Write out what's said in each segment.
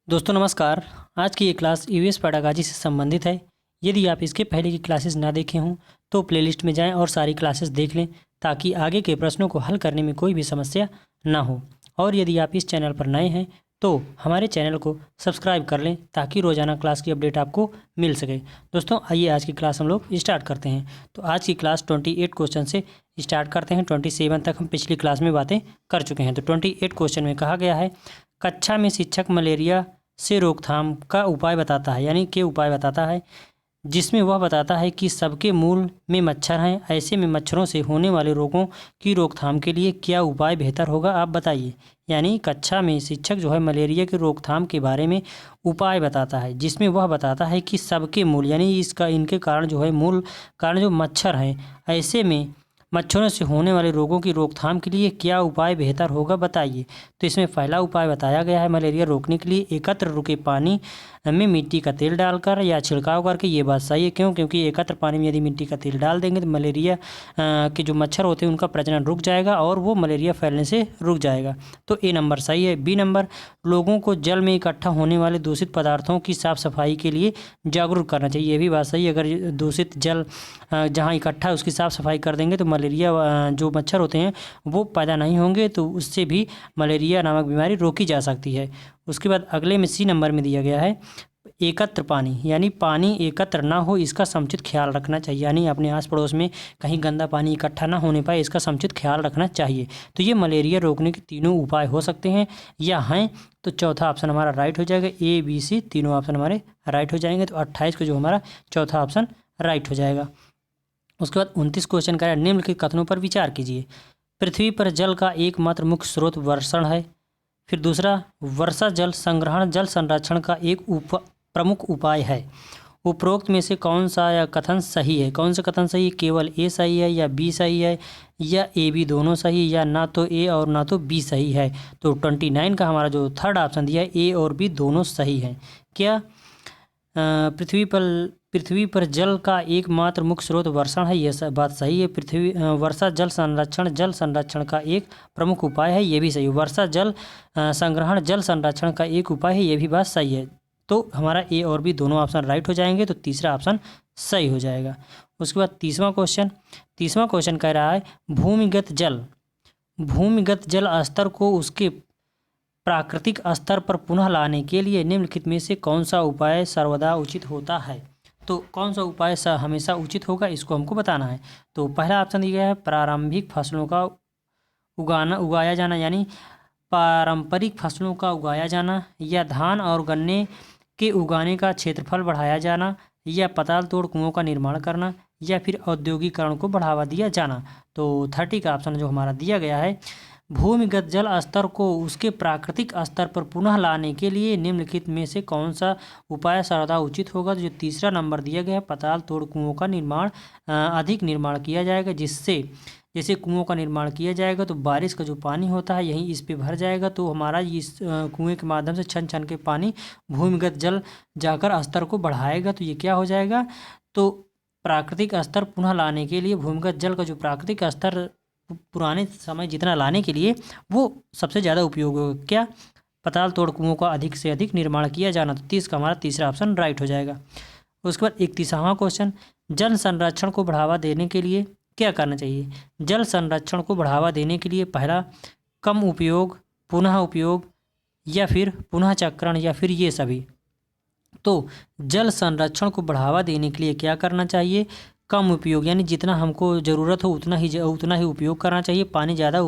दोस्तों नमस्कार। आज की ये क्लास ईवीएस पेडागॉजी से संबंधित है। यदि आप इसके पहले की क्लासेस ना देखे हों तो प्लेलिस्ट में जाएं और सारी क्लासेस देख लें ताकि आगे के प्रश्नों को हल करने में कोई भी समस्या ना हो। और यदि आप इस चैनल पर नए हैं तो हमारे चैनल को सब्सक्राइब कर लें ताकि रोज़ाना क्लास की अपडेट आपको मिल सके। दोस्तों आइए आज की क्लास हम लोग स्टार्ट करते हैं। तो आज की क्लास 28 क्वेश्चन से स्टार्ट करते हैं। 27 तक हम पिछली क्लास में बातें कर चुके हैं। तो 28 क्वेश्चन में कहा गया है, कक्षा में शिक्षक मलेरिया से रोकथाम का उपाय बताता है, यानी कि उपाय बताता है जिसमें वह बताता है कि सबके मूल में मच्छर हैं। ऐसे में मच्छरों से होने वाले रोगों की रोकथाम के लिए क्या उपाय बेहतर होगा, आप बताइए। यानी कक्षा में शिक्षक जो है मलेरिया की रोकथाम के बारे में उपाय बताता है जिसमें वह बताता है कि सबके मूल यानी इसका इनके कारण जो है मूल कारण जो मच्छर हैं, ऐसे में मच्छरों से होने वाले रोगों की रोकथाम के लिए क्या उपाय बेहतर होगा, बताइए। तो इसमें पहला उपाय बताया गया है, मलेरिया रोकने के लिए एकत्र रुके पानी में मिट्टी का तेल डालकर या छिड़काव करके। ये बात सही है, क्योंकि एकत्र पानी में यदि मिट्टी का तेल डाल देंगे तो मलेरिया के जो मच्छर होते हैं उनका प्रजनन रुक जाएगा और वो मलेरिया फैलने से रुक जाएगा। तो ए नंबर सही है। बी नंबर, लोगों को जल में इकट्ठा होने वाले दूषित पदार्थों की साफ सफाई के लिए जागरूक करना चाहिए। ये भी बात सही है, अगर दूषित जल जहाँ इकट्ठा है उसकी साफ़ सफाई कर देंगे तो मलेरिया जो मच्छर होते हैं वो पैदा नहीं होंगे, तो उससे भी मलेरिया नामक बीमारी रोकी जा सकती है। उसके बाद अगले में सी नंबर में दिया गया है, एकत्र पानी यानी पानी एकत्र ना हो इसका समुचित ख्याल रखना चाहिए। यानी अपने आस पड़ोस में कहीं गंदा पानी इकट्ठा ना होने पाए इसका समुचित ख्याल रखना चाहिए। तो ये मलेरिया रोकने के तीनों उपाय हो सकते हैं या हैं। तो चौथा ऑप्शन हमारा राइट हो जाएगा। ए बी सी तीनों ऑप्शन हमारे राइट हो जाएंगे। तो 28 को जो हमारा चौथा ऑप्शन राइट हो जाएगा। उसके बाद 29 क्वेश्चन का है, निम्नलिखित कथनों पर विचार कीजिए। पृथ्वी पर जल का एकमात्र मुख्य स्रोत वर्षण है। फिर दूसरा, वर्षा जल संग्रहण जल संरक्षण का एक प्रमुख उपाय है। उपरोक्त में से कौन सा या कथन सही है? कौन सा कथन सही है? केवल ए सही है या बी सही है या ए बी दोनों सही है या ना तो ए और ना तो बी सही है? तो 29 का हमारा जो थर्ड ऑप्शन दिया है, ए और बी दोनों सही हैं। क्या पृथ्वी पर जल का एकमात्र मुख्य स्रोत वर्षण है? यह बात सही है। वर्षा जल संरक्षण का एक प्रमुख उपाय है, ये भी सही है। वर्षा जल संग्रहण जल संरक्षण का एक उपाय है, ये भी बात सही है। तो हमारा ए और बी दोनों ऑप्शन राइट हो जाएंगे, तो तीसरा ऑप्शन सही हो जाएगा। उसके बाद तीसवां क्वेश्चन कह रहा है, भूमिगत जल स्तर को उसके प्राकृतिक स्तर पर पुनः लाने के लिए निम्नलिखित में से कौन सा उपाय सर्वदा उचित होता है? तो कौन सा उपाय हमेशा उचित होगा, इसको हमको बताना है। तो पहला ऑप्शन दिया गया है, प्रारंभिक फसलों का उगाया जाना, यानी पारंपरिक फसलों का उगाया जाना, या धान और गन्ने के उगाने का क्षेत्रफल बढ़ाया जाना, या पताल तोड़ कुओं का निर्माण करना, या फिर औद्योगिकरण को बढ़ावा दिया जाना। तो 30 का ऑप्शन जो हमारा दिया गया है, भूमिगत जल स्तर को उसके प्राकृतिक स्तर पर पुनः लाने के लिए निम्नलिखित में से कौन सा उपाय सर्वदा उचित होगा? तो जो तीसरा नंबर दिया गया है, पताल तोड़ कुओं का अधिक निर्माण किया जाएगा, जिससे जैसे कुओं का निर्माण किया जाएगा तो बारिश का जो पानी होता है यहीं इस पे भर जाएगा, तो हमारा इस कुएं के माध्यम से छन छन के पानी भूमिगत जल जाकर स्तर को बढ़ाएगा। तो ये क्या हो जाएगा? तो प्राकृतिक स्तर पुनः लाने के लिए भूमिगत जल का जो प्राकृतिक स्तर पुराने समय जितना लाने के लिए वो सबसे ज़्यादा उपयोग होगा। क्या? पताल तोड़ कुओं का अधिक से अधिक निर्माण किया जाना। तो 30 का हमारा तीसरा ऑप्शन राइट हो जाएगा। उसके बाद 31वां क्वेश्चन, जल संरक्षण को बढ़ावा देने के लिए क्या करना चाहिए? जल संरक्षण को बढ़ावा देने के लिए पहला, कम उपयोग, पुनः उपयोग, या फिर पुनः चक्रण, या फिर ये सभी। तो जल संरक्षण को बढ़ावा देने के लिए क्या करना चाहिए? कम उपयोग, यानी जितना हमको ज़रूरत हो उतना ही उपयोग करना चाहिए। पानी ज़्यादा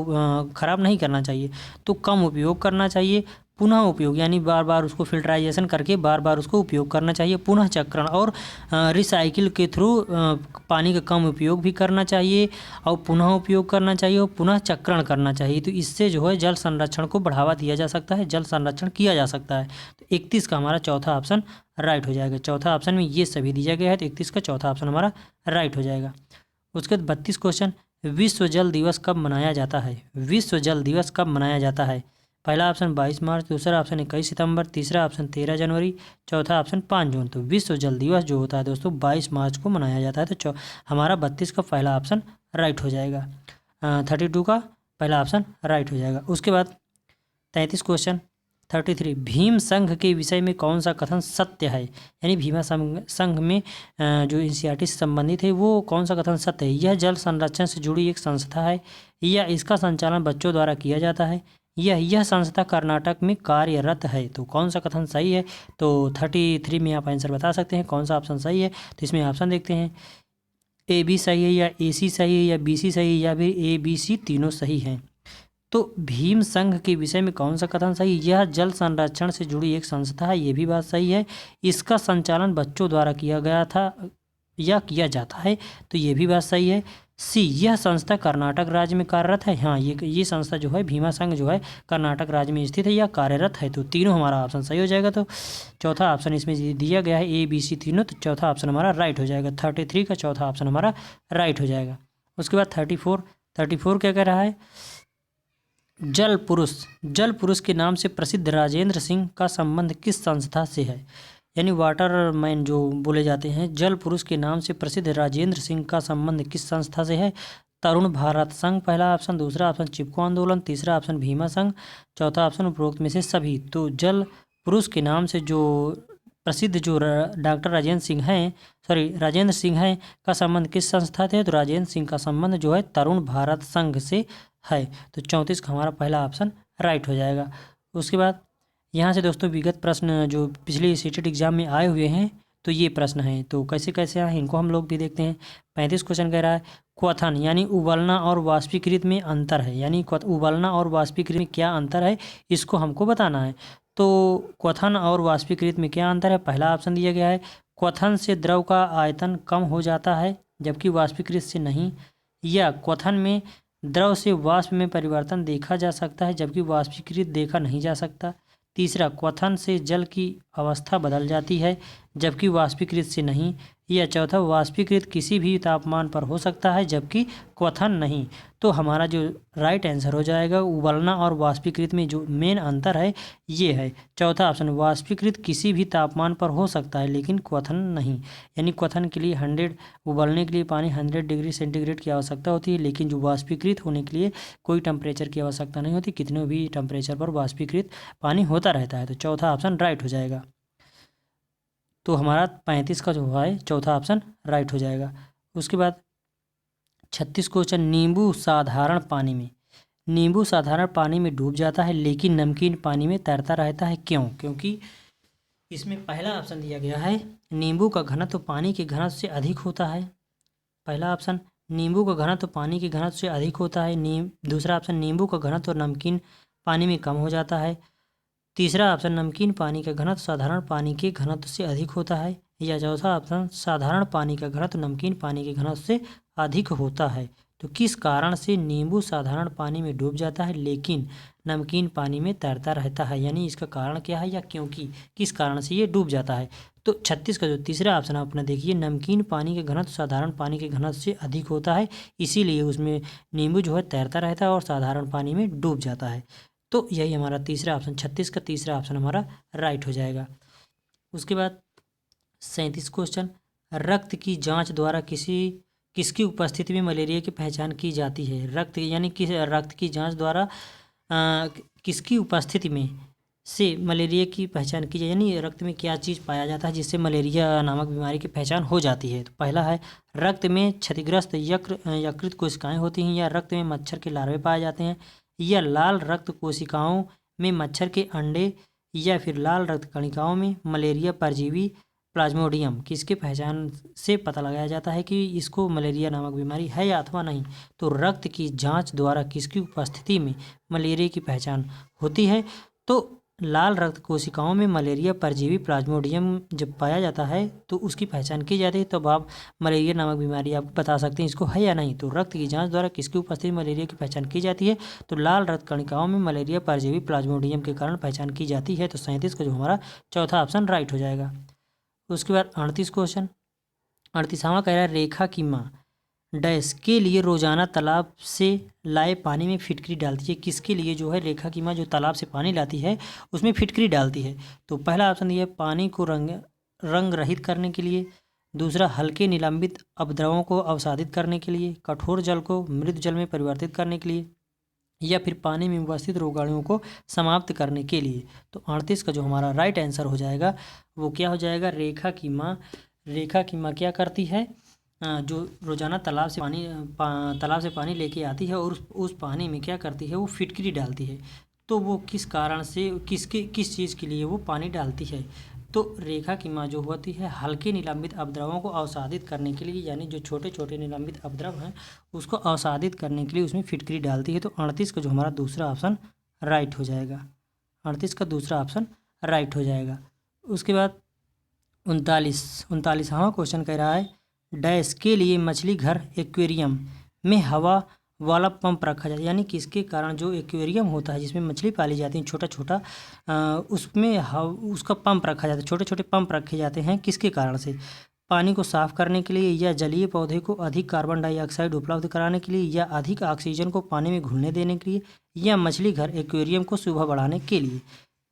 ख़राब नहीं करना चाहिए, तो कम उपयोग करना चाहिए। पुनः उपयोग, यानी बार बार उसको फिल्टराइजेशन करके बार बार उसको उपयोग करना चाहिए। पुनः चक्रण और रिसाइकिल के थ्रू पानी का कम उपयोग भी करना चाहिए और पुनः उपयोग करना चाहिए और पुनः चक्रण करना चाहिए। तो इससे जो है जल संरक्षण को बढ़ावा दिया जा सकता है, जल संरक्षण किया जा सकता है। तो 31 का हमारा चौथा ऑप्शन राइट हो जाएगा। चौथा ऑप्शन में ये सभी दिया गया है, तो 31 का चौथा ऑप्शन हमारा राइट हो जाएगा। उसके बाद 32 क्वेश्चन, विश्व जल दिवस कब मनाया जाता है? विश्व जल दिवस कब मनाया जाता है? पहला ऑप्शन 22 मार्च, दूसरा ऑप्शन 21 सितंबर, तीसरा ऑप्शन 13 जनवरी, चौथा ऑप्शन 5 जून। तो विश्व जल दिवस जो होता है दोस्तों 22 मार्च को मनाया जाता है। तो हमारा 32 का पहला ऑप्शन राइट हो जाएगा। 32 का पहला ऑप्शन राइट हो जाएगा। उसके बाद 33 क्वेश्चन, 33 भीम संघ के विषय में कौन सा कथन सत्य है, यानी भीमा संघ में जो एनसीईआरटी से संबंधित है वो कौन सा कथन सत्य है। यह जल संरक्षण से जुड़ी एक संस्था है या इसका संचालन बच्चों द्वारा किया जाता है, यह संस्था कर्नाटक में कार्यरत है। तो कौन सा कथन सही है, तो 33 में आप आंसर बता सकते हैं कौन सा ऑप्शन सही है। तो इसमें ऑप्शन देखते हैं, ए बी सही है या ए सी सही है या बी सी सही है या फिर ए बी सी तीनों सही हैं। तो भीम संघ के विषय में कौन सा कथन सही, यह जल संरक्षण से जुड़ी एक संस्था है, ये भी बात सही है। इसका संचालन बच्चों द्वारा किया गया था या किया जाता है, तो ये भी बात सही है। सी यह संस्था कर्नाटक राज्य में कार्यरत है, हाँ ये संस्था जो है भीमा संघ जो है कर्नाटक राज्य में स्थित है या कार्यरत है। तो तीनों हमारा ऑप्शन सही हो जाएगा। तो चौथा ऑप्शन इसमें दिया गया है ए बी सी तीनों, तो चौथा ऑप्शन हमारा राइट हो जाएगा। 33 का चौथा ऑप्शन हमारा राइट हो जाएगा। उसके बाद 34 क्या कह रहा है, जल पुरुष के नाम से प्रसिद्ध राजेंद्र सिंह का संबंध किस संस्था से है, यानी वाटरमैन जो बोले जाते हैं, जल पुरुष के नाम से प्रसिद्ध राजेंद्र सिंह का संबंध किस संस्था से है। तरुण भारत संघ पहला ऑप्शन, दूसरा ऑप्शन चिपको आंदोलन, तीसरा ऑप्शन भीमा संघ, चौथा ऑप्शन उपरोक्त में से सभी। तो जल पुरुष के नाम से जो प्रसिद्ध जो डॉक्टर राजेंद्र सिंह हैं का संबंध किस संस्था से है, तो राजेंद्र सिंह का संबंध जो है तरुण भारत संघ से है। तो 34 का हमारा पहला ऑप्शन राइट हो जाएगा। उसके बाद यहाँ से दोस्तों विगत प्रश्न जो पिछले सीटेट एग्जाम में आए हुए हैं, तो ये प्रश्न हैं, तो कैसे कैसे आए इनको हम लोग भी देखते हैं। 35 क्वेश्चन कह रहा है क्वथन यानी उबलना और वाष्पीकृत में अंतर है, यानी उबलना और वाष्पीकृत में क्या अंतर है, इसको हमको बताना है। तो क्वथन और वाष्पीकृत में क्या अंतर है, पहला ऑप्शन दिया गया है क्वथन से द्रव का आयतन कम हो जाता है जबकि वाष्पीकृत से नहीं, या क्वथन में द्रव से वाष्प में परिवर्तन देखा जा सकता है जबकि वाष्पीकृत देखा नहीं जा सकता। तीसरा, क्वथन से जल की अवस्था बदल जाती है जबकि वाष्पीकृत से नहीं, या चौथा, वाष्पीकृत किसी भी तापमान पर हो सकता है जबकि क्वथन नहीं। तो हमारा जो राइट आंसर हो जाएगा उबलना और वाष्पीकृत में जो मेन अंतर है ये है चौथा ऑप्शन, वाष्पीकृत किसी भी तापमान पर हो सकता है लेकिन क्वथन नहीं। यानी क्वथन के लिए 100 उबलने के लिए पानी 100 डिग्री सेंटीग्रेड की आवश्यकता होती है, लेकिन जो वाष्पीकृत होने के लिए कोई टेम्परेचर की आवश्यकता नहीं होती, कितने भी टेम्परेचर पर वाष्पीकृत पानी होता रहता है। तो चौथा ऑप्शन राइट हो जाएगा। तो हमारा 35 का जो है चौथा ऑप्शन राइट हो जाएगा। उसके बाद 36 क्वेश्चन, नींबू साधारण पानी में डूब जाता है लेकिन नमकीन पानी में तैरता रहता है, क्यों? क्योंकि इसमें पहला ऑप्शन दिया गया है नींबू का घनत्व पानी के घनत्व से अधिक होता है, पहला ऑप्शन नींबू का घनत्व पानी के घनत्व से अधिक होता है, दूसरा ऑप्शन नींबू का घनत्व नमकीन पानी में कम हो जाता है, तीसरा ऑप्शन नमकीन पानी का घनत्व साधारण पानी के घनत्व से अधिक होता है, या चौथा ऑप्शन साधारण पानी का घनत्व नमकीन पानी के घनत्व से अधिक होता है। तो किस कारण से नींबू साधारण पानी में डूब जाता है लेकिन नमकीन पानी में तैरता रहता है, यानी इसका कारण क्या है या क्योंकि किस कारण से ये डूब जाता है। तो 36 का जो तीसरा ऑप्शन आप अपना देखिए, नमकीन पानी के घनत्व साधारण पानी के घनत्व से अधिक होता है, इसीलिए उसमें नींबू जो है तैरता रहता है और साधारण पानी में डूब जाता है। तो यही हमारा तीसरा ऑप्शन 36 का तीसरा ऑप्शन हमारा राइट हो जाएगा। उसके बाद 37 क्वेश्चन, रक्त की जांच द्वारा किसकी उपस्थिति में मलेरिया की पहचान की जाती है। रक्त की जांच द्वारा किसकी उपस्थिति में से मलेरिया की पहचान की जाए, यानी रक्त में क्या चीज़ पाया जाता है जिससे मलेरिया नामक बीमारी की पहचान हो जाती है। तो पहला है रक्त में क्षतिग्रस्त यकृत कोशिकाएं होती हैं, या रक्त में मच्छर के लार्वे पाए जाते हैं, या लाल रक्त कोशिकाओं में मच्छर के अंडे, या फिर लाल रक्त कणिकाओं में मलेरिया परजीवी प्लाज्मोडियम। किसके पहचान से पता लगाया जाता है कि इसको मलेरिया नामक बीमारी है या अथवा नहीं। तो रक्त की जांच द्वारा किसकी उपस्थिति में मलेरिया की पहचान होती है, तो लाल रक्त कोशिकाओं में मलेरिया परजीवी प्लाज्मोडियम जब पाया जाता है तो उसकी पहचान की जाती है। तब आप मलेरिया नामक बीमारी आप बता सकते हैं इसको है या नहीं। तो रक्त की जांच द्वारा किसकी उपस्थिति में मलेरिया की पहचान की जाती है, तो लाल रक्त कणिकाओं में मलेरिया परजीवी प्लाज्मोडियम के कारण पहचान की जाती है। तो 37 का जो हमारा चौथा ऑप्शन राइट हो जाएगा। उसके बाद 38 क्वेश्चन, 38वां कह रहा है रेखा की माँ डैश के लिए रोजाना तालाब से लाए पानी में फिटकरी डालती है। किसके लिए जो है रेखा की माँ जो तालाब से पानी लाती है उसमें फिटकरी डालती है। तो पहला ऑप्शन दिया है पानी को रंग रहित करने के लिए, दूसरा हल्के निलंबित अपद्रवों को अवसादित करने के लिए, कठोर जल को मृदु जल में परिवर्तित करने के लिए, या फिर पानी में उपस्थित रोगाणुओं को समाप्त करने के लिए। तो 38 का जो हमारा राइट आंसर हो जाएगा वो क्या हो जाएगा, रेखा की माँ क्या करती है, जो रोजाना तालाब से पानी लेके आती है और उस पानी में क्या करती है, वो फिटकरी डालती है। तो वो किस कारण से किस चीज़ के लिए वो पानी डालती है। तो रेखा की माँ जो होती है हल्के निलंबित अपद्रवों को अवसादित करने के लिए, यानी जो छोटे छोटे निलंबित अपद्रव हैं उसको अवसादित करने के लिए उसमें फिटकरी डालती है। तो 38 का जो हमारा दूसरा ऑप्शन राइट हो जाएगा। 38 का दूसरा ऑप्शन राइट हो जाएगा। उसके बाद 39वां क्वेश्चन कह रहा है, डैश के लिए मछली घर एक्वेरियम में हवा वाला पंप रखा जाता है। यानी किसके कारण जो एक्वेरियम होता है जिसमें मछली पाली जाती है छोटा छोटा, उसमें उसका पंप रखा जाता है, छोटे छोटे पंप रखे जाते हैं, किसके कारण से, पानी को साफ करने के लिए, या जलीय पौधे को अधिक कार्बन डाइऑक्साइड उपलब्ध कराने के लिए, या अधिक ऑक्सीजन को पानी में घुलने देने के लिए, या मछली घर एक्वेरियम को शोभा बढ़ाने के लिए।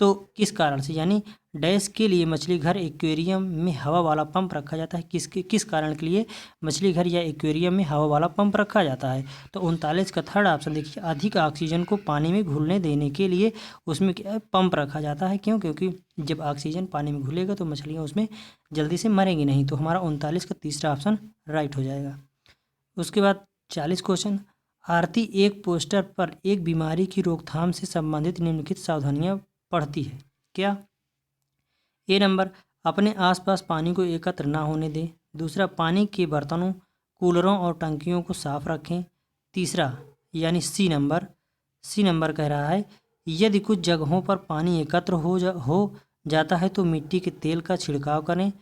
तो किस कारण से, यानी डैश के लिए मछली घर एक्वेरियम में हवा वाला पंप रखा जाता है, किस कारण के लिए मछली घर या एक्वेरियम में हवा वाला पंप रखा जाता है। तो 39 का थर्ड ऑप्शन देखिए, अधिक ऑक्सीजन को पानी में घुलने देने के लिए उसमें क्या पंप रखा जाता है। क्यों? क्योंकि जब ऑक्सीजन पानी में घुलेगा तो मछलियाँ उसमें जल्दी से मरेंगी नहीं। तो हमारा 39 का तीसरा ऑप्शन राइट हो जाएगा। उसके बाद 40 क्वेश्चन, आरती एक पोस्टर पर एक बीमारी की रोकथाम से संबंधित निम्नलिखित सावधानियां पढ़ती है। क्या? ए नंबर, अपने आसपास पानी को एकत्र ना होने दें। दूसरा, पानी के बर्तनों, कूलरों और टंकियों को साफ रखें। तीसरा यानी सी नंबर कह रहा है, यदि कुछ जगहों पर पानी एकत्र हो जाता है तो मिट्टी के तेल का छिड़काव करें।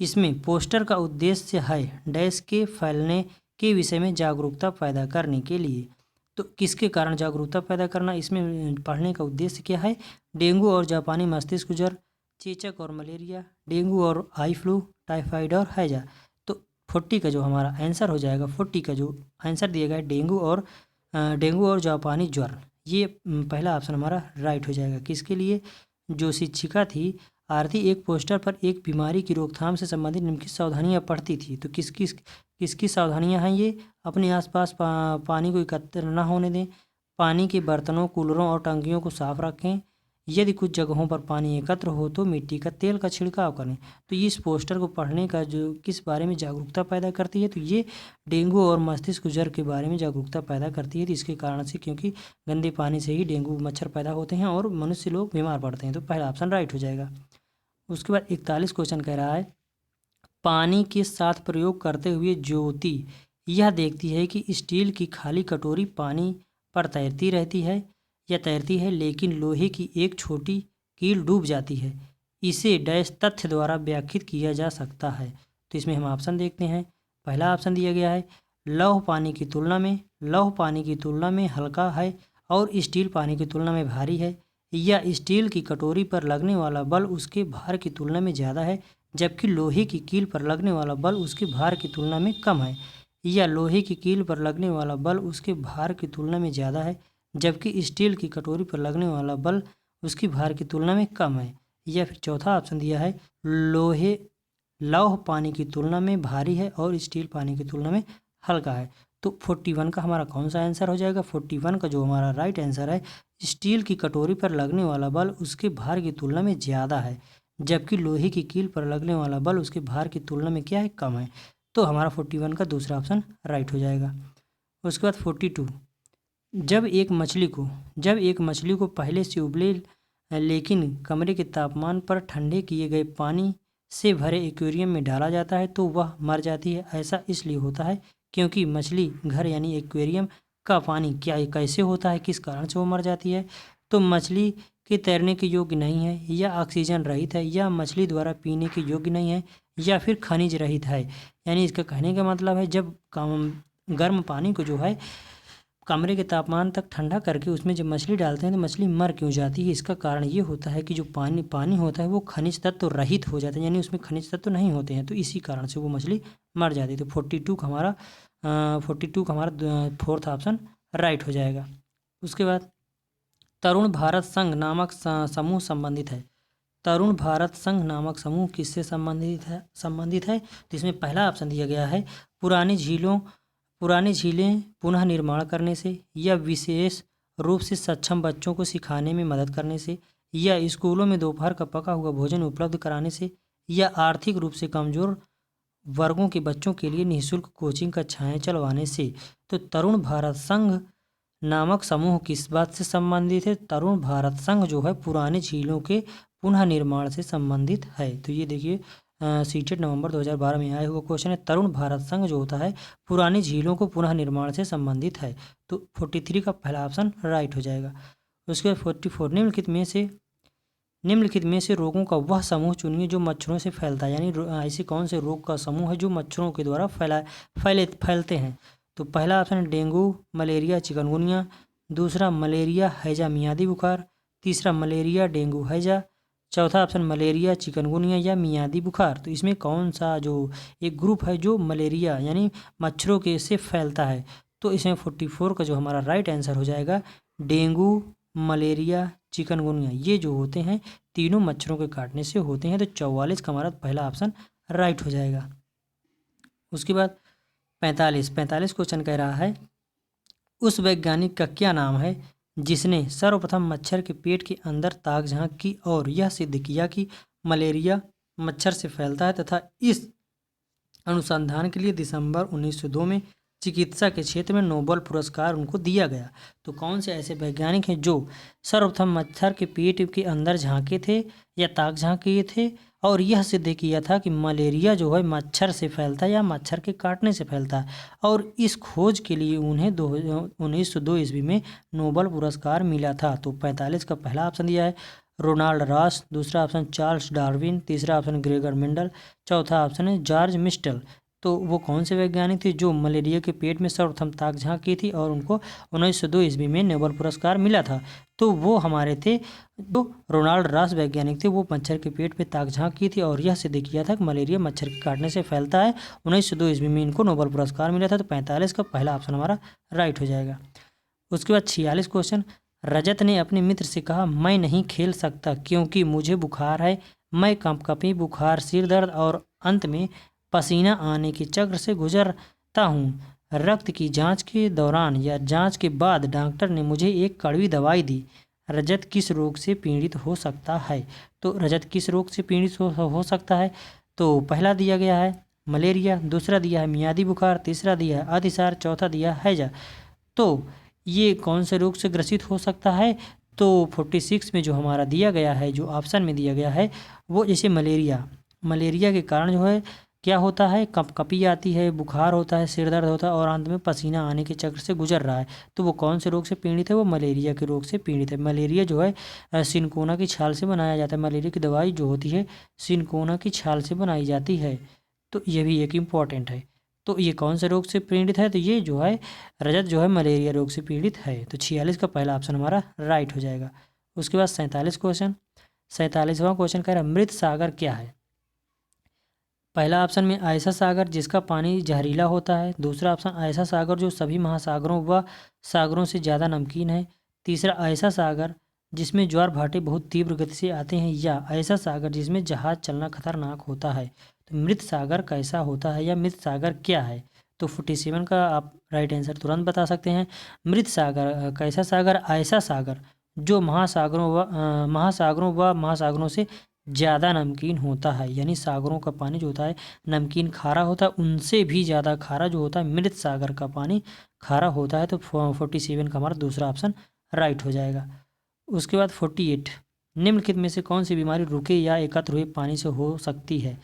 इसमें पोस्टर का उद्देश्य है डैश के फैलने के विषय में जागरूकता पैदा करने के लिए। तो किसके कारण जागरूकता पैदा करना, इसमें पढ़ने का उद्देश्य क्या है, डेंगू और जापानी मस्तिष्क ज्वर, चेचक और मलेरिया, डेंगू और आई फ्लू, टाइफाइड और हैजा। तो 40 का जो हमारा आंसर हो जाएगा, 40 का जो आंसर दिया गया है डेंगू और जापानी ज्वर, ये पहला ऑप्शन हमारा राइट हो जाएगा। किसके लिए? जो शिक्षिका थी आरती एक पोस्टर पर एक बीमारी की रोकथाम से संबंधित निम्नलिखित सावधानियां पढ़ती थी। तो किसकी सावधानियां हैं ये? अपने आसपास पानी को एकत्र न होने दें, पानी के बर्तनों, कूलरों और टंकियों को साफ रखें, यदि कुछ जगहों पर पानी एकत्र हो तो मिट्टी का तेल का छिड़काव करें। तो इस पोस्टर को पढ़ने का जो किस बारे में जागरूकता पैदा करती है, तो ये डेंगू और मस्तिष्क ज्वर के बारे में जागरूकता पैदा करती है। तो इसके कारण से, क्योंकि गंदे पानी से ही डेंगू मच्छर पैदा होते हैं और मनुष्य लोग बीमार पड़ते हैं। तो पहला ऑप्शन राइट हो जाएगा। उसके बाद 41 क्वेश्चन कह रहा है, पानी के साथ प्रयोग करते हुए ज्योति यह देखती है कि स्टील की खाली कटोरी पानी पर तैरती रहती है या तैरती है, लेकिन लोहे की एक छोटी कील डूब जाती है। इसे डैश तथ्य द्वारा व्याख्यात किया जा सकता है। तो इसमें हम ऑप्शन देखते हैं। पहला ऑप्शन दिया गया है, लौह पानी की तुलना में हल्का है और स्टील पानी की तुलना में भारी है, या स्टील की कटोरी पर लगने वाला बल उसके भार की तुलना में ज़्यादा है जबकि लोहे की कील पर लगने वाला बल उसके भार की तुलना में कम है, या लोहे की कील पर लगने वाला बल उसके भार की तुलना में ज़्यादा है जबकि स्टील की कटोरी पर लगने वाला बल उसकी भार की तुलना में कम है, या फिर चौथा ऑप्शन दिया है, लौह पानी की तुलना में भारी है और स्टील पानी की तुलना में हल्का है। तो 41 का हमारा कौन सा आंसर हो जाएगा? 41 का जो हमारा राइट आंसर है, स्टील की कटोरी पर लगने वाला बल उसके भार की तुलना में ज़्यादा है जबकि लोहे की कील पर लगने वाला बल उसके भार की तुलना में क्या है? कम है। तो हमारा 41 का दूसरा ऑप्शन राइट हो जाएगा। उसके बाद 42, जब एक मछली को पहले से उबले लेकिन कमरे के तापमान पर ठंडे किए गए पानी से भरे एक्वेरियम में डाला जाता है तो वह मर जाती है। ऐसा इसलिए होता है क्योंकि मछली घर यानी एक्वेरियम का पानी कैसे होता है, किस कारण से वो मर जाती है? तो मछली के तैरने के योग्य नहीं है, या ऑक्सीजन रहित है, या मछली द्वारा पीने के योग्य नहीं है, या फिर खनिज रहित है। यानी इसका कहने का मतलब है, जब गर्म पानी को जो है कमरे के तापमान तक ठंडा करके उसमें जब मछली डालते हैं तो मछली मर क्यों जाती है? इसका कारण ये होता है कि जो पानी होता है वो खनिज तत्व रहित हो जाता है, यानी उसमें खनिज तत्व नहीं होते हैं, तो इसी कारण से वो मछली मर जाती है। तो 42 का हमारा फोर्थ ऑप्शन राइट हो जाएगा। उसके बाद तरुण भारत संघ नामक समूह संबंधित है। तरुण भारत संघ नामक समूह किससे संबंधित है? तो इसमें पहला ऑप्शन दिया गया है, पुरानी झीलें पुनः निर्माण करने से, या विशेष रूप से सक्षम बच्चों को सिखाने में मदद करने से, या स्कूलों में दोपहर का पका हुआ भोजन उपलब्ध कराने से, या आर्थिक रूप से कमजोर वर्गों के बच्चों के लिए निःशुल्क कोचिंग कक्षाएं चलवाने से। तो तरुण भारत संघ नामक समूह किस बात से संबंधित है? तरुण भारत संघ जो है पुराने झीलों के पुनः निर्माण से संबंधित है। तो ये देखिए सीटेट नवंबर 2012 में आया हुआ क्वेश्चन है। तरुण भारत संघ जो होता है पुरानी झीलों को पुनः निर्माण से संबंधित है। तो 43 का पहला ऑप्शन राइट हो जाएगा। उसके बाद 44 निम्नलिखित में से रोगों का वह समूह चुनिए जो मच्छरों से फैलता है, यानी ऐसे कौन से रोग का समूह है जो मच्छरों के द्वारा फैलते हैं। तो पहला ऑप्शन है डेंगू, मलेरिया, चिकनगुनिया। दूसरा मलेरिया, हैजा, मियादी बुखार। तीसरा मलेरिया, डेंगू, हैजा। चौथा ऑप्शन मलेरिया, चिकनगुनिया या मियादी बुखार। तो इसमें कौन सा जो एक ग्रुप है जो मलेरिया यानी मच्छरों के से फैलता है? तो इसमें 44 का जो हमारा राइट आंसर हो जाएगा डेंगू, मलेरिया, चिकनगुनिया। ये जो होते हैं तीनों मच्छरों के काटने से होते हैं। तो 44 का हमारा पहला ऑप्शन राइट हो जाएगा। उसके बाद 45 क्वेश्चन कह रहा है उस वैज्ञानिक का क्या नाम है जिसने सर्वप्रथम मच्छर के पेट के अंदर ताक झांक की और यह सिद्ध किया कि मलेरिया मच्छर से फैलता है, तथा इस अनुसंधान के लिए दिसंबर 1902 में चिकित्सा के क्षेत्र में नोबेल पुरस्कार उनको दिया गया। तो कौन से ऐसे वैज्ञानिक हैं जो सर्वप्रथम मच्छर के पेट के अंदर झांके थे या ताक झांक किए थे और यह सिद्ध किया था कि मलेरिया जो है मच्छर से फैलता है या मच्छर के काटने से फैलता है, और इस खोज के लिए उन्हें 1902 ईस्वी में नोबेल पुरस्कार मिला था। तो 45 का पहला ऑप्शन दिया है रोनाल्ड रॉस। दूसरा ऑप्शन चार्ल्स डार्विन। तीसरा ऑप्शन ग्रेगर मेंडल। चौथा ऑप्शन है जॉर्ज मिस्टल। तो वो कौन से वैज्ञानिक थे जो मलेरिया के पेट में सर्वप्रथम ताक झांक की थी और उनको 1902 ईस्वी में नोबेल पुरस्कार मिला था? तो वो हमारे थे जो रोनाल्ड रॉस वैज्ञानिक थे। वो मच्छर के पेट में ताक झांक की थी और यह सिद्ध किया था कि मलेरिया मच्छर के काटने से फैलता है। 1902 ईस्वी में इनको नोबेल पुरस्कार मिला था। तो 45 का पहला ऑप्शन हमारा राइट हो जाएगा। उसके बाद 46 क्वेश्चन रजत ने अपने मित्र से कहा मैं नहीं खेल सकता क्योंकि मुझे बुखार है, मैं कंपकपी, बुखार, सिर दर्द और अंत में पसीना आने के चक्र से गुजरता हूँ। रक्त की जांच के दौरान या जांच के बाद डॉक्टर ने मुझे एक कड़वी दवाई दी। रजत किस रोग से पीड़ित हो सकता है? तो रजत किस रोग से पीड़ित हो सकता है? तो पहला दिया गया है मलेरिया, दूसरा दिया है मियादी बुखार, तीसरा दिया है अतिसार, चौथा दिया है हैजा। तो ये कौन से रोग से ग्रसित हो सकता है? तो 46 में जो हमारा दिया गया है, जो ऑप्शन में दिया गया है वो जैसे मलेरिया के कारण जो है क्या होता है, कंपकपी आती है, बुखार होता है, सिर दर्द होता है और अंत में पसीना आने के चक्र से गुजर रहा है। तो वो कौन से रोग से पीड़ित है? वो मलेरिया के रोग से पीड़ित है। मलेरिया जो है सिनकोना की छाल से बनाया जाता है। मलेरिया की दवाई जो होती है सिनकोना की छाल से बनाई जाती है। तो ये भी एक इम्पॉर्टेंट है। तो ये कौन से रोग से पीड़ित है? तो ये जो है रजत जो है मलेरिया रोग से पीड़ित है। तो 46 का पहला ऑप्शन हमारा राइट हो जाएगा। उसके बाद 47वां क्वेश्चन कह रहा है मृत सागर क्या है? पहला ऑप्शन में ऐसा सागर जिसका पानी जहरीला होता है। दूसरा ऑप्शन ऐसा सागर जो सभी महासागरों व सागरों से ज़्यादा नमकीन है। तीसरा ऐसा सागर जिसमें ज्वार भाटे बहुत तीव्र गति से आते हैं, या ऐसा सागर जिसमें जहाज चलना खतरनाक होता है। तो मृत सागर कैसा होता है या मृत सागर क्या है? तो 47 का आप राइट आंसर तुरंत बता सकते हैं। मृत सागर कैसा सागर? ऐसा सागर जो महासागरों व महासागरों से ज़्यादा नमकीन होता है, यानी सागरों का पानी जो होता है नमकीन खारा होता है, उनसे भी ज़्यादा खारा जो होता है मृत सागर का पानी खारा होता है। तो 47 का हमारा दूसरा ऑप्शन राइट हो जाएगा। उसके बाद 48 निम्नलिखित में से कौन सी बीमारी रुके या एकत्र हुए पानी से हो सकती है?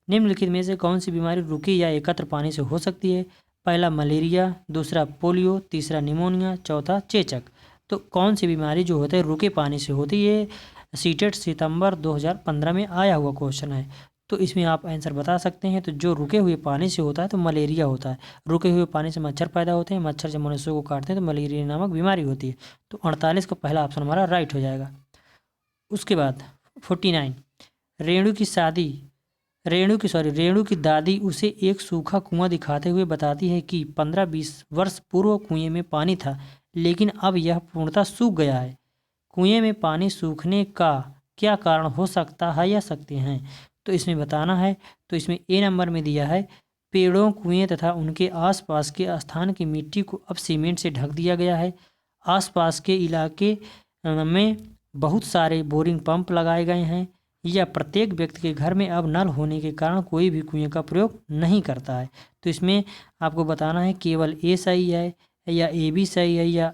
निम्नलिखित में से कौन सी बीमारी रुके या एकत्र पानी से हो सकती है? पहला मलेरिया, दूसरा पोलियो, तीसरा निमोनिया, चौथा चेचक। तो कौन सी बीमारी जो होती है रुके पानी से होती है? सीटेट सितंबर 2015 में आया हुआ क्वेश्चन है। तो इसमें आप आंसर बता सकते हैं। तो जो रुके हुए पानी से होता है तो मलेरिया होता है। रुके हुए पानी से मच्छर पैदा होते हैं, मच्छर जब मनुष्यों को काटते हैं तो मलेरिया नामक बीमारी होती है। तो 48 का पहला ऑप्शन हमारा राइट हो जाएगा। उसके बाद 49 रेणु की दादी उसे एक सूखा कुआं दिखाते हुए बताती है कि 15-20 वर्ष पूर्व कुएं में पानी था, लेकिन अब यह पूर्णतः सूख गया है। कुएं में पानी सूखने का क्या कारण हो सकता है या सकते हैं? तो इसमें बताना है। तो इसमें ए नंबर में दिया है पेड़ों, कुएं तथा उनके आसपास के स्थान की मिट्टी को अब सीमेंट से ढक दिया गया है। आसपास के इलाके में बहुत सारे बोरिंग पंप लगाए गए हैं, या प्रत्येक व्यक्ति के घर में अब नल होने के कारण कोई भी कुएं का प्रयोग नहीं करता है। तो इसमें आपको बताना है केवल ए सही है, या ए बी सही है, या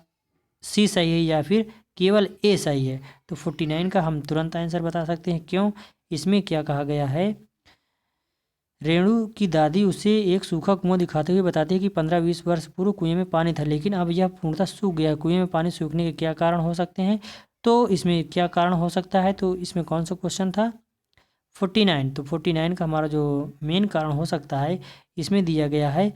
सी सही है, या फिर केवल ए सही है। तो 49 का हम तुरंत आंसर बता सकते हैं। क्यों? इसमें क्या कहा गया है, रेणु की दादी उसे एक सूखा कुआं दिखाते हुए बताती है कि 15-20 वर्ष पूर्व कुएं में पानी था, लेकिन अब यह पूर्णतः सूख गया है। कुएं में पानी सूखने के क्या कारण हो सकते हैं? तो इसमें क्या कारण हो सकता है, तो इसमें कौन सा क्वेश्चन था? 49। तो 49 का हमारा जो मेन कारण हो सकता है, इसमें दिया गया है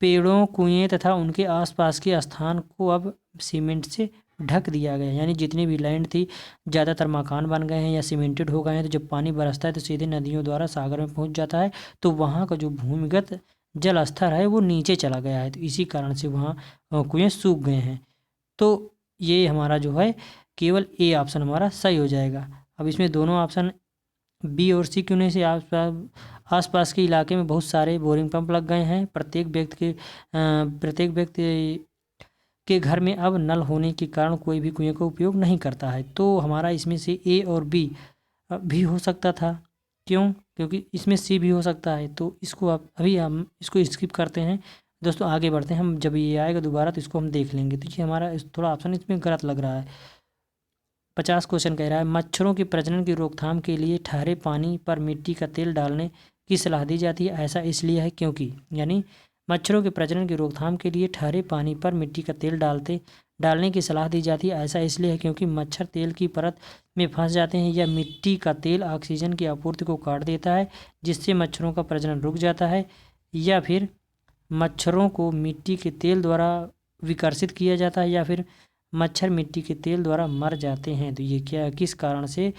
पेड़ों कुएं तथा उनके आसपास के स्थान को अब सीमेंट से ढक दिया गया। यानी जितनी भी लैंड थी, ज़्यादातर मकान बन गए हैं या सीमेंटेड हो गए हैं, तो जब पानी बरसता है तो सीधे नदियों द्वारा सागर में पहुंच जाता है, तो वहाँ का जो भूमिगत जल स्तर है वो नीचे चला गया है, तो इसी कारण से वहाँ कुएं सूख गए हैं। तो ये हमारा जो है केवल ए ऑप्शन हमारा सही हो जाएगा। अब इसमें दोनों ऑप्शन बी और सी क्यों नहीं से आसपास के इलाके में बहुत सारे बोरिंग पंप लग गए हैं, प्रत्येक व्यक्ति के घर में अब नल होने के कारण कोई भी कुएं का उपयोग नहीं करता है। तो हमारा इसमें से ए और बी भी हो सकता था। क्यों? क्योंकि इसमें सी भी हो सकता है। तो इसको अभी हम इसको स्किप करते हैं दोस्तों, आगे बढ़ते हैं। हम जब ये आएगा दोबारा तो इसको हम देख लेंगे। तो ये हमारा थोड़ा ऑप्शन इसमें गलत लग रहा है। 50 क्वेश्चन कह रहा है मच्छरों के प्रजनन की रोकथाम के लिए ठहरे पानी पर मिट्टी का तेल डालने की सलाह दी जाती है। ऐसा इसलिए है क्योंकि, यानी मच्छरों के प्रजनन की रोकथाम के लिए ठहरे पानी पर मिट्टी का तेल डालने की सलाह दी जाती है। ऐसा इसलिए है क्योंकि मच्छर तेल की परत में फंस जाते हैं, या मिट्टी का तेल ऑक्सीजन की आपूर्ति को काट देता है, जिससे मच्छरों का प्रजनन रुक जाता है, या फिर मच्छरों को मिट्टी के तेल द्वारा विकर्षित किया जाता है, या फिर मच्छर मिट्टी के तेल द्वारा मर जाते हैं। तो ये क्या, किस कारण से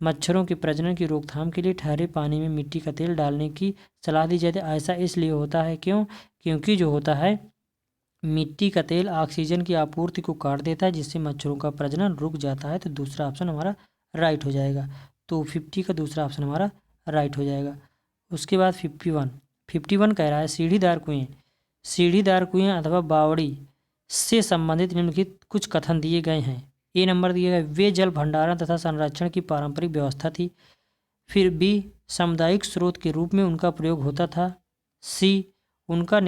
मच्छरों के प्रजनन की रोकथाम के लिए ठहरे पानी में मिट्टी का तेल डालने की सलाह दी जाती है? ऐसा इसलिए होता है। क्यों? क्योंकि जो होता है मिट्टी का तेल ऑक्सीजन की आपूर्ति को काट देता है, जिससे मच्छरों का प्रजनन रुक जाता है। तो दूसरा ऑप्शन हमारा राइट हो जाएगा। तो 50 का दूसरा ऑप्शन हमारा राइट हो जाएगा। उसके बाद 51 कह रहा है सीढ़ीदार कुएं अथवा बावड़ी से संबंधित निम्नलिखित कुछ कथन दिए गए हैं। ए नंबर दिया गया, वे जल भंडारण तथा संरक्षण की पारंपरिक व्यवस्था थी। फिर बी, सामुदायिक स्रोत के रूप में उनका प्रयोग होता था। सी, उनका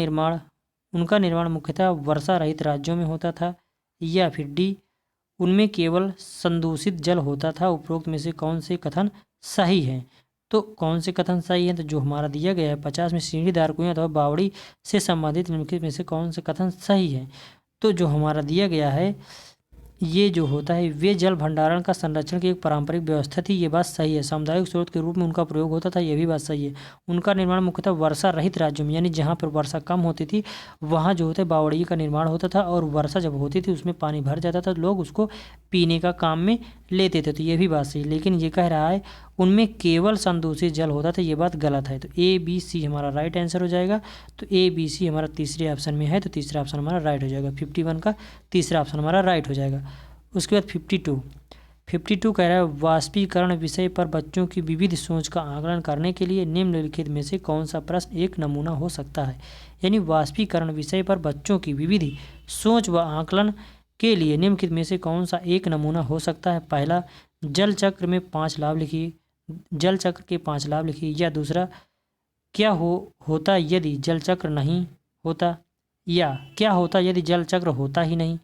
निर्माण मुख्यतः वर्षा रहित राज्यों में होता था। या फिर डी, उनमें केवल संदूषित जल होता था। उपरोक्त में से कौन से कथन सही हैं? तो कौन से कथन सही हैं? तो जो हमारा दिया गया है 50 में सीढ़ीदार कुएं अथवा बावड़ी से संबंधित निम्नलिखित में से कौन से कथन सही है? तो जो हमारा दिया गया है, ये जो होता है वे जल भंडारण का संरक्षण की एक पारंपरिक व्यवस्था थी, ये बात सही है। सामुदायिक स्रोत के रूप में उनका प्रयोग होता था, ये भी बात सही है। उनका निर्माण मुख्यतः वर्षा रहित राज्यों में, यानी जहाँ पर वर्षा कम होती थी वहाँ जो होता है बावड़ी का निर्माण होता था, और वर्षा जब होती थी उसमें पानी भर जाता था, लोग उसको पीने का काम में लेते थे। तो ये भी बात सही। लेकिन ये कह रहा है उनमें केवल संदूषित जल होता था, ये बात गलत है। तो ए बी सी हमारा राइट आंसर हो जाएगा। तो ए बी सी हमारा तीसरे ऑप्शन में है, तो तीसरा ऑप्शन हमारा राइट हो जाएगा। 51 का तीसरा ऑप्शन हमारा राइट हो जाएगा। उसके बाद 52 कह रहा है वाष्पीकरण विषय पर बच्चों की विविध सोच का आकलन करने के लिए निम्नलिखित में से कौन सा प्रश्न एक नमूना हो सकता है? यानी वाष्पीकरण विषय पर बच्चों की विविध सोच व आकलन के लिए निम्नलिखित में से कौन सा एक नमूना हो सकता है? पहला, जल चक्र के 5 लाभ लिखिए। या दूसरा, क्या होता यदि जल चक्र नहीं होता? या क्या होता यदि जल चक्र होता ही नहीं?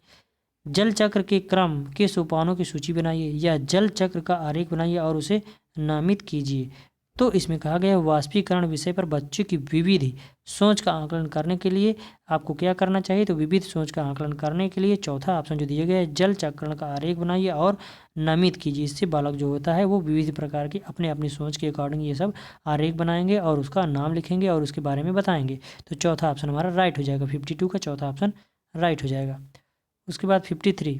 जल चक्र के क्रम के सोपानों की सूची बनाइए, या जल चक्र का आरेख बनाइए और उसे नामित कीजिए। तो इसमें कहा गया वाष्पीकरण विषय पर बच्चों की विविध सोच का आकलन करने के लिए आपको क्या करना चाहिए? तो विविध सोच का आकलन करने के लिए चौथा ऑप्शन जो दिया गया है, जल चक्र का आरेख बनाइए और नामित कीजिए। इससे बालक जो होता है वो विविध प्रकार की अपनी सोच के अकॉर्डिंग ये सब आरेख बनाएंगे और उसका नाम लिखेंगे और उसके बारे में बताएंगे। तो चौथा ऑप्शन हमारा राइट हो जाएगा। 52 का चौथा ऑप्शन राइट हो जाएगा। उसके बाद 53,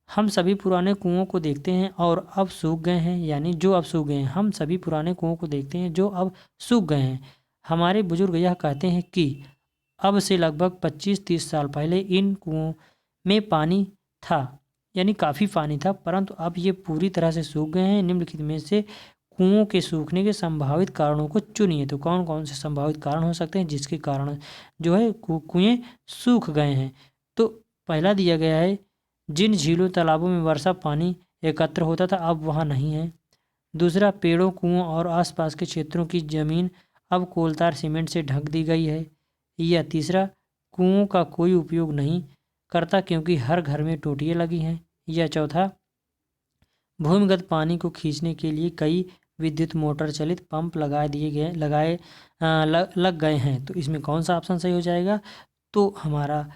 हम सभी पुराने कुओं को देखते हैं और अब सूख गए हैं, यानी जो अब सूख गए हैं। हम सभी पुराने कुओं को देखते हैं जो अब सूख गए हैं। हमारे बुजुर्ग यह कहते हैं कि अब से लगभग 25-30 साल पहले इन कुओं में पानी था, यानी काफ़ी पानी था, परंतु अब ये पूरी तरह से सूख गए हैं। निम्नलिखित में से कुओं के सूखने के संभावित कारणों को चुनिए। तो कौन कौन से संभावित कारण हो सकते हैं जिसके कारण जो है कुएं सूख गए हैं? तो पहला दिया गया है जिन झीलों तालाबों में वर्षा पानी एकत्र होता था अब वहाँ नहीं है। दूसरा, पेड़ों कुओं और आसपास के क्षेत्रों की ज़मीन अब कोलतार सीमेंट से ढक दी गई है। या तीसरा, कुओं का कोई उपयोग नहीं करता क्योंकि हर घर में टोटियाँ लगी हैं। या चौथा, भूमिगत पानी को खींचने के लिए कई विद्युत मोटर चलित पंप लग गए हैं। तो इसमें कौन सा ऑप्शन सही हो जाएगा? तो हमारा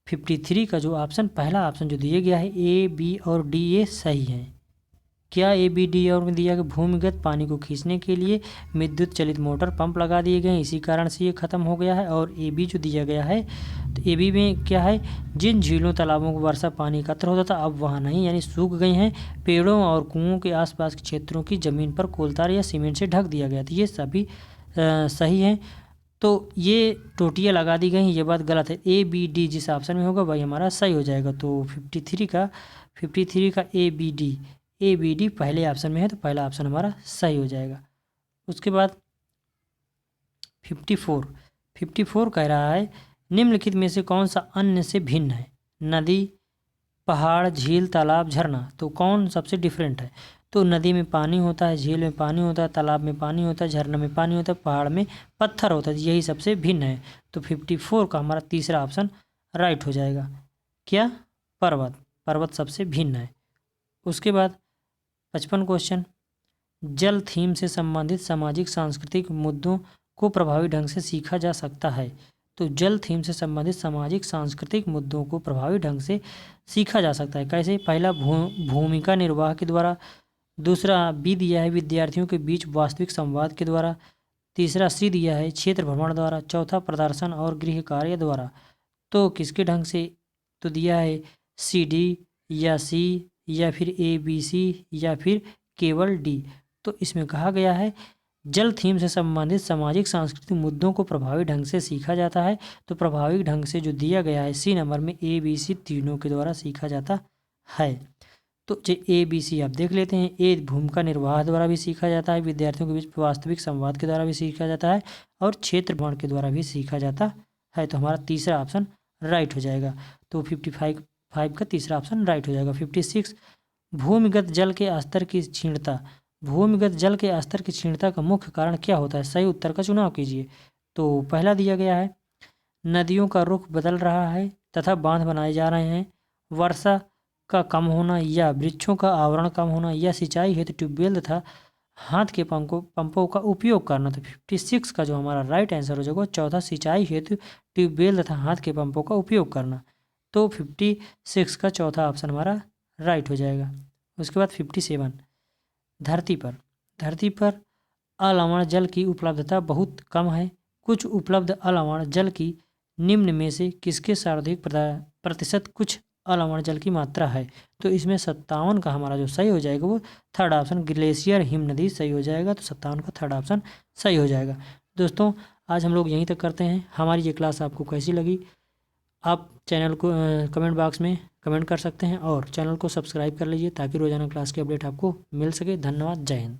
53 का जो ऑप्शन, पहला ऑप्शन जो दिया गया है ए, बी और डी, ये सही है। क्या ए, बी, डी और में दिया गया भूमिगत पानी को खींचने के लिए विद्युत चलित मोटर पंप लगा दिए गए हैं, इसी कारण से ये ख़त्म हो गया है। और ए बी जो दिया गया है, तो ए बी में क्या है, जिन झीलों तालाबों को वर्षा पानी एकत्र होता था अब वहाँ नहीं, यानी सूख गई हैं। पेड़ों और कुओं के आसपास के क्षेत्रों की ज़मीन पर कोलतार या सीमेंट से ढक दिया गया था। ये सभी सही हैं। तो ये टोटियाँ लगा दी गई, ये बात गलत है। ए, बी, डी जिस ऑप्शन में होगा वही हमारा सही हो जाएगा। तो 53 का ए बी डी पहले ऑप्शन में है, तो पहला ऑप्शन हमारा सही हो जाएगा। उसके बाद 54 कह रहा है निम्नलिखित में से कौन सा अन्य से भिन्न है? नदी, पहाड़, झील, तालाब, झरना। तो कौन सबसे डिफरेंट है? तो नदी में पानी होता है, झील में पानी होता है, तालाब में पानी होता है, झरना में पानी होता है, पहाड़ में पत्थर होता है, यही सबसे भिन्न है। तो 54 का हमारा तीसरा ऑप्शन राइट हो जाएगा। क्या? पर्वत सबसे भिन्न है। उसके बाद 55 क्वेश्चन, जल थीम से संबंधित सामाजिक सांस्कृतिक मुद्दों को प्रभावी ढंग से सीखा जा सकता है। तो जल थीम से संबंधित सामाजिक सांस्कृतिक मुद्दों को प्रभावी ढंग से सीखा जा सकता है। कैसे? पहला, भूमिका निर्वाह के द्वारा। दूसरा, बी दिया है विद्यार्थियों के बीच वास्तविक संवाद के द्वारा। तीसरा, सी दिया है क्षेत्र भ्रमण द्वारा। चौथा, प्रदर्शन और गृह कार्य द्वारा। तो किसके ढंग से? तो दिया है सी, डी या सी या फिर ए, बी, सी या फिर केवल डी। तो इसमें कहा गया है जल थीम से संबंधित सामाजिक सांस्कृतिक मुद्दों को प्रभावी ढंग से सीखा जाता है। तो प्रभावी ढंग से जो दिया गया है सी नंबर में, ए, बी, सी तीनों के द्वारा सीखा जाता है। तो जो ए, बी, सी आप देख लेते हैं। ए, भूमिका निर्वाह द्वारा भी सीखा जाता है, विद्यार्थियों के बीच वास्तविक संवाद के द्वारा भी सीखा जाता है, और क्षेत्र भ्रमण के द्वारा भी सीखा जाता है। तो हमारा तीसरा ऑप्शन राइट हो जाएगा। तो 55 का तीसरा ऑप्शन राइट हो जाएगा। 56, भूमिगत जल के स्तर की क्षीणता। भूमिगत जल के स्तर की क्षीणता का मुख्य कारण क्या होता है? सही उत्तर का चुनाव कीजिए। तो पहला दिया गया है नदियों का रुख बदल रहा है तथा बांध बनाए जा रहे हैं, वर्षा का कम होना, या वृक्षों का आवरण कम होना, या सिंचाई हेतु ट्यूबवेल तथा हाथ के पंपों का उपयोग करना। तो 56 का जो हमारा राइट आंसर हो जाएगा चौथा, सिंचाई हेतु ट्यूबवेल तथा हाथ के पंपों का उपयोग करना। तो 56 का चौथा ऑप्शन हमारा राइट हो जाएगा। उसके बाद 57, धरती पर अलवण जल की उपलब्धता बहुत कम है। कुछ उपलब्ध अलवण जल की निम्न में से किसके सर्वाधिक प्रतिशत कुछ अलवण जल की मात्रा है? तो इसमें 57 का हमारा जो सही हो जाएगा वो थर्ड ऑप्शन, ग्लेशियर हिम नदी सही हो जाएगा। तो 57 का थर्ड ऑप्शन सही हो जाएगा। दोस्तों, आज हम लोग यहीं तक करते हैं। हमारी ये क्लास आपको कैसी लगी आप चैनल को कमेंट बॉक्स में कमेंट कर सकते हैं, और चैनल को सब्सक्राइब कर लीजिए ताकि रोज़ाना क्लास की अपडेट आपको मिल सके। धन्यवाद। जय हिंद।